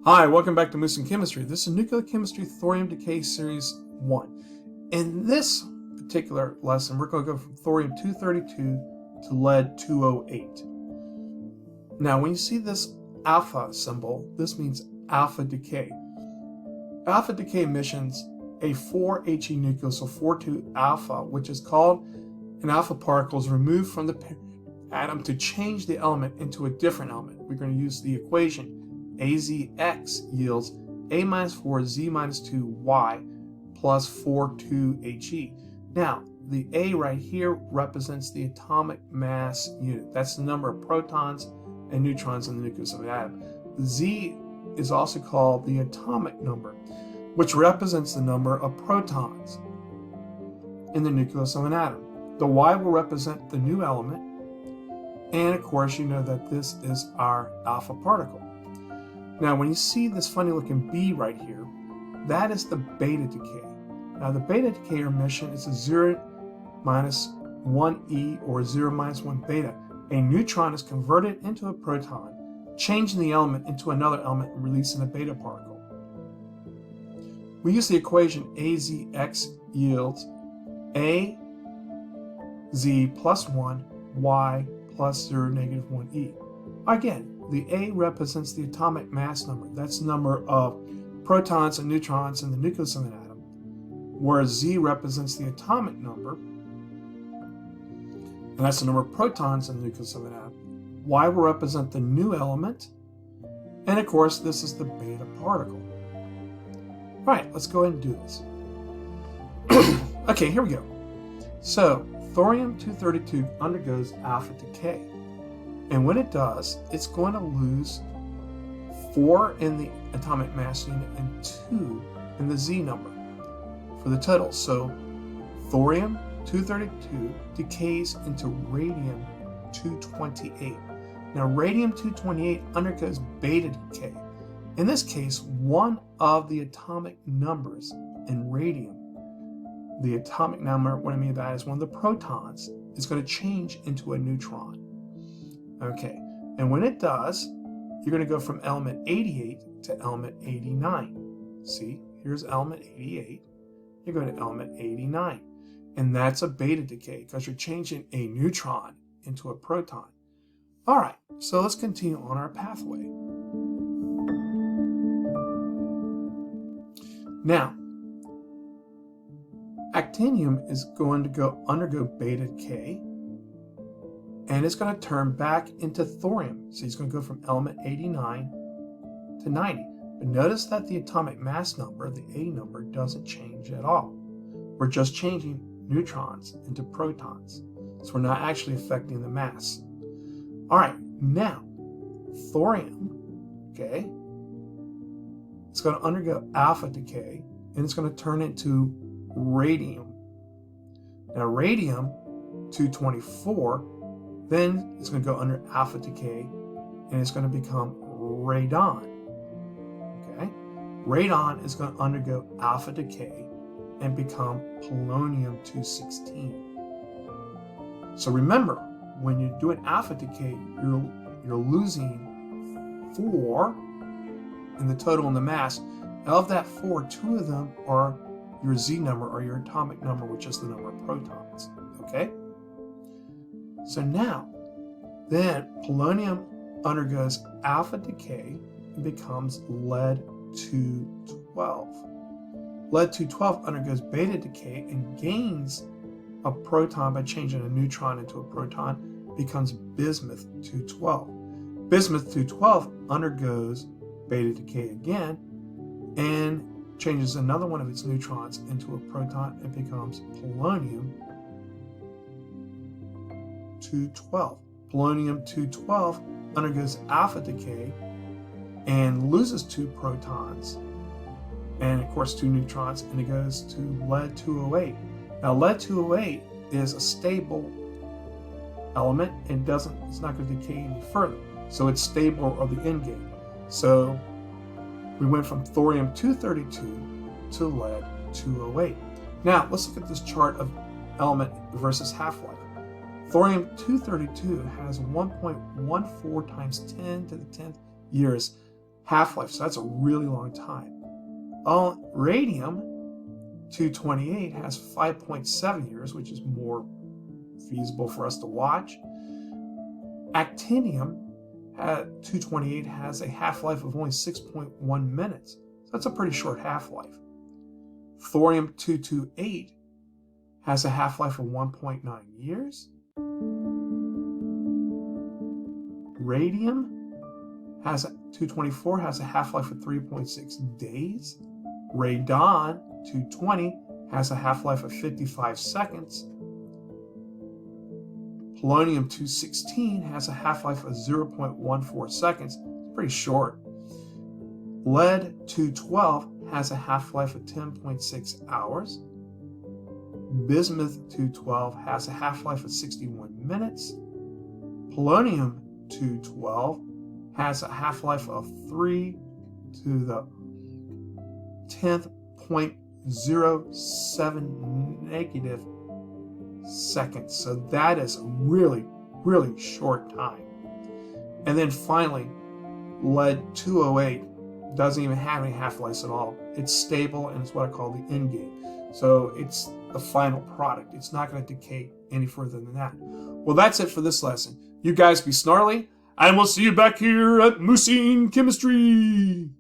Hi, welcome back to Moose and Chemistry. This is Nuclear Chemistry Thorium Decay Series 1. In this particular lesson, we're going to go from thorium-232 to lead-208. Now, when you see this alpha symbol, this means alpha decay. Alpha decay emissions a 4He nucleus of 4,2 alpha, which is called an alpha particle, is removed from the atom to change the element into a different element. We're going to use the equation AZX yields A minus 4 Z minus 2 Y plus 4,2 He. Now, the A right here represents the atomic mass unit. That's the number of protons and neutrons in the nucleus of an atom. The Z is also called the atomic number, which represents the number of protons in the nucleus of an atom. The Y will represent the new element, and of course you know that this is our alpha particle. Now, when you see this funny looking B right here, that is the beta decay. Now, the beta decay emission is a 0 minus 1 E or 0 minus 1 beta. A neutron is converted into a proton, changing the element into another element and releasing a beta particle. We use the equation AZX yields A Z plus 1 Y plus 0 negative 1 E. Again, the A represents the atomic mass number. That's the number of protons and neutrons in the nucleus of an atom, whereas Z represents the atomic number, and that's the number of protons in the nucleus of an atom. Y will represent the new element, and of course this is the beta particle. All right, let's go ahead and do this. Okay, here we go. So thorium-232 undergoes alpha decay. And when it does, it's going to lose 4 in the atomic mass unit and 2 in the Z number for the total. So thorium-232 decays into radium-228. Now, radium-228 undergoes beta decay. In this case, one of the atomic numbers in radium, the atomic number, what I mean by that is one of the protons, is going to change into a neutron. Okay, and when it does, you're going to go from element 88 to element 89. See, here's element 88. You're going to element 89. And that's a beta decay because you're changing a neutron into a proton. All right, so let's continue on our pathway. Now, actinium is going to undergo beta decay, and it's going to turn back into thorium. So he's going to go from element 89 to 90. But notice that the atomic mass number, the A number, doesn't change at all. We're just changing neutrons into protons. So we're not actually affecting the mass. All right, now, thorium, okay, it's going to undergo alpha decay, and it's going to turn into radium. Now, radium-224, then it's going to go under alpha decay, and it's going to become radon. Okay? Radon is going to undergo alpha decay and become polonium-216. So remember, when you're doing alpha decay, you're losing 4 in the total in the mass. Of that 4, 2 of them are your Z number or your atomic number, which is the number of protons. Okay? So now, then polonium undergoes alpha decay and becomes lead-212. Lead-212 undergoes beta decay and gains a proton by changing a neutron into a proton, becomes bismuth-212. Bismuth-212 undergoes beta decay again and changes another one of its neutrons into a proton and becomes polonium-212. Polonium-212 undergoes alpha decay and loses 2 protons and of course 2 neutrons, and it goes to lead-208. Now lead-208 is a stable element and it's not going to decay any further. So it's stable of the end game. So we went from thorium-232 to lead-208. Now let's look at this chart of element versus half-life. Thorium-232 has 1.14 times 10 to the 10th years half-life, so that's a really long time. Radium-228 has 5.7 years, which is more feasible for us to watch. Actinium-228 has a half-life of only 6.1 minutes, so that's a pretty short half-life. Thorium-228 has a half-life of 1.9 years. Radium-224 has a half-life of 3.6 days. Radon-220 has a half-life of 55 seconds. Polonium-216 has a half-life of 0.14 seconds. It's pretty short. Lead-212 has a half-life of 10.6 hours. Bismuth-212 has a half-life of 61 minutes. Polonium-212 has a half-life of 3 to the 10.07 negative seconds. So that is a really, really short time. And then finally, lead-208 doesn't even have any half-lives at all. It's stable, and it's what I call the end game. So it's the final product. It's not going to decay any further than that. Well, that's it for this lesson. You guys be snarly, and we'll see you back here at Moosine Chemistry.